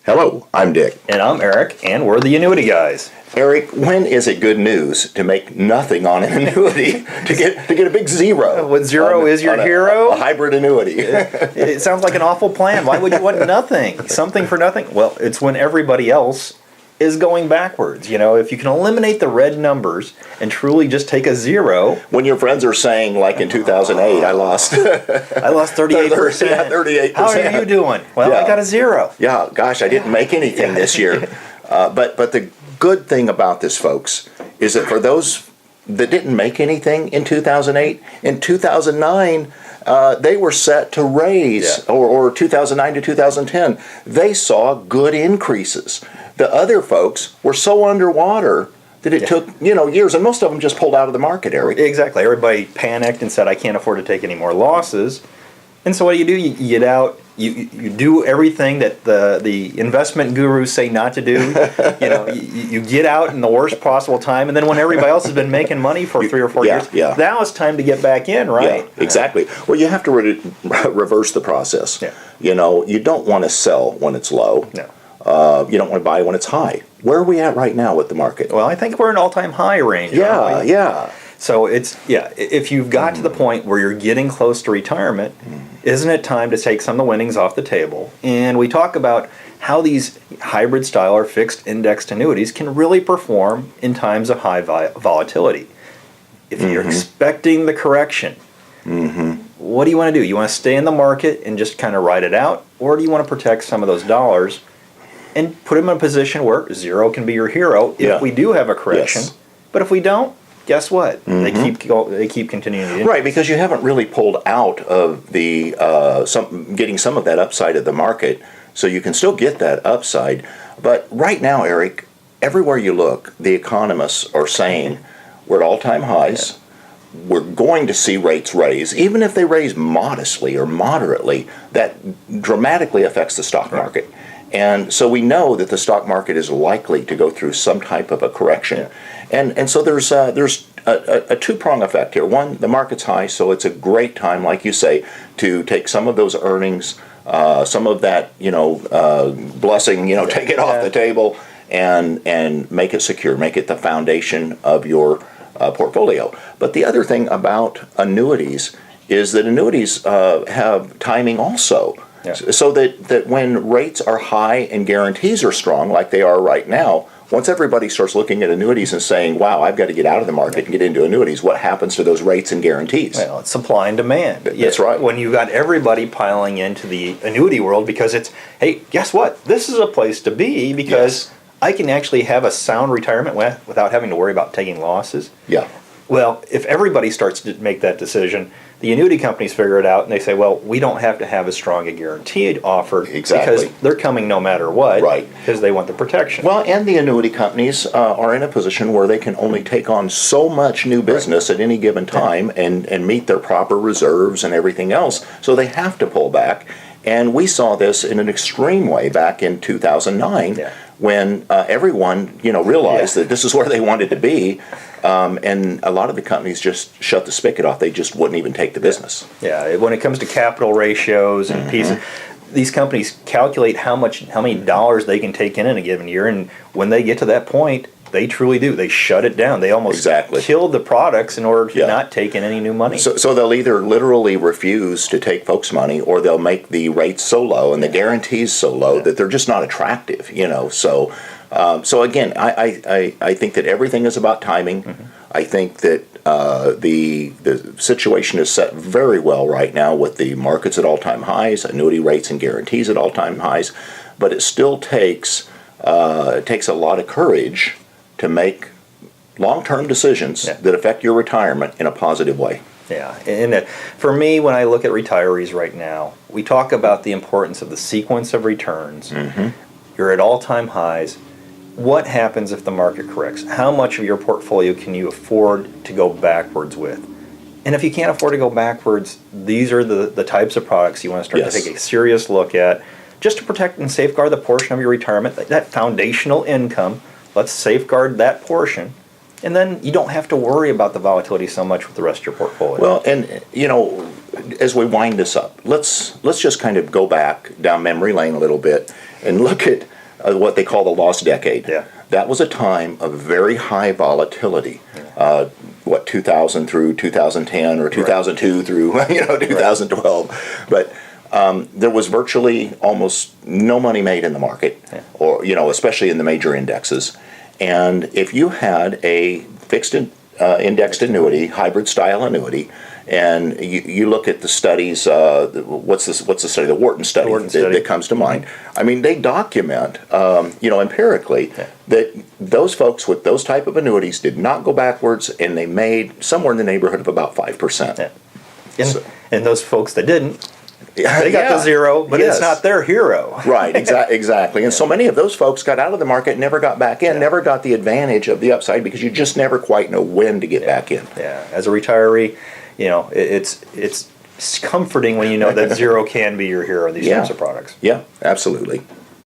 Hello, I'm Dick. And I'm Eric, and we're the Annuity guys. Eric, when is it good news to make nothing on an annuity to get a big zero? When zero is your hero? A hybrid annuity. It sounds like an awful plan. Why would you want nothing? Something for nothing? Well, it's when everybody else is going backwards. You know, if you can eliminate the red numbers and truly just take a zero. When your friends are saying, like in 2008, I lost 38%. Yeah, 38%. How are you doing? Well, Yeah. I got a zero. Yeah, gosh, I didn't make anything this year. But the good thing about this, folks, is that for those that didn't make anything in 2008, in 2009, they were set to raise, or 2009 to 2010, they saw good increases. The other folks were so underwater that it took years, and most of them just pulled out of the market, Eric. Exactly. Everybody panicked and said, I can't afford to take any more losses. And so what do? You get out, you do everything that the investment gurus say not to do. You get out in the worst possible time, and then when everybody else has been making money for 3 or 4 years, now it's time to get back in, right? Yeah, exactly. Well, you have to reverse the process. Yeah. You don't want to sell when it's low. No. You don't want to buy when it's high. Where are we at right now with the market? Well, I think we're in all-time high range. Yeah. So if you've got to the point where you're getting close to retirement, isn't it time to take some of the winnings off the table? And we talk about how these hybrid style or fixed indexed annuities can really perform in times of high volatility. If you're expecting the correction, what do you want to do? You want to stay in the market and just kind of ride it out, or do you want to protect some of those dollars and put them in a position where zero can be your hero if we do have a correction? Yes. But if we don't, guess what? They keep continuing to Right, because you haven't really pulled out of the getting some of that upside of the market, so you can still get that upside. But right now, Eric, everywhere you look, the economists are saying we're at all-time highs. Yeah. We're going to see rates raise. Even if they raise modestly or moderately, that dramatically affects the stock market. And so we know that the stock market is likely to go through some type of a correction. Yeah. And so there's a two-prong effect here. One, the market's high, so it's a great time, like you say, to take some of those earnings, some of that, blessing, take it off the table and make it secure, make it the foundation of your portfolio. But the other thing about annuities is that annuities have timing also. Yeah. So that when rates are high and guarantees are strong, like they are right now, once everybody starts looking at annuities and saying, wow, I've got to get out of the market and get into annuities, what happens to those rates and guarantees? Well, it's supply and demand. That's right. When you've got everybody piling into the annuity world because it's, hey, guess what? This is a place to be because I can actually have a sound retirement without having to worry about taking losses. Yeah. Well, if everybody starts to make that decision, the annuity companies figure it out and they say, well, we don't have to have as strong a guarantee offered because they're coming no matter what, right? Because they want the protection. Well, and the annuity companies are in a position where they can only take on so much new business at any given time and meet their proper reserves and everything else, so they have to pull back. And we saw this in an extreme way back in 2009 when everyone realized that this is where they wanted to be. And a lot of the companies just shut the spigot off. They just wouldn't even take the business. Yeah, when it comes to capital ratios and pieces, these companies calculate how many dollars they can take in a given year, and when they get to that point, they truly do. They shut it down. They almost kill the products in order to not take in any new money. So they'll either literally refuse to take folks' money, or they'll make the rates so low and the guarantees so low that they're just not attractive. So again, I think that everything is about timing. I think that the situation is set very well right now with the markets at all-time highs, annuity rates and guarantees at all-time highs, but it still takes a lot of courage to make long-term decisions that affect your retirement in a positive way. Yeah, and for me, when I look at retirees right now, we talk about the importance of the sequence of returns. You're at all-time highs. What happens if the market corrects? How much of your portfolio can you afford to go backwards with? And if you can't afford to go backwards, these are the types of products you want to start to take a serious look at just to protect and safeguard the portion of your retirement, that foundational income. Let's safeguard that portion. And then you don't have to worry about the volatility so much with the rest of your portfolio. Well, and as we wind this up, let's just kind of go back down memory lane a little bit and look at what they call the lost decade. Yeah. That was a time of very high volatility. 2000 through 2010 or 2002 through 2012, but there was virtually almost no money made in the market, or especially in the major indexes. And if you had a fixed indexed annuity, hybrid style annuity, and you look at the studies, what's the study? The Wharton study, that comes to mind. I mean, they document, empirically, that those folks with those type of annuities did not go backwards, and they made somewhere in the neighborhood of about 5%. And those folks that didn't, they got the zero, but it's not their hero. Right, exactly. And so many of those folks got out of the market, never got back in, never got the advantage of the upside, because you just never quite know when to get back in. Yeah, as a retiree, it's comforting when you know that zero can be your hero in these types of products. Yeah, absolutely.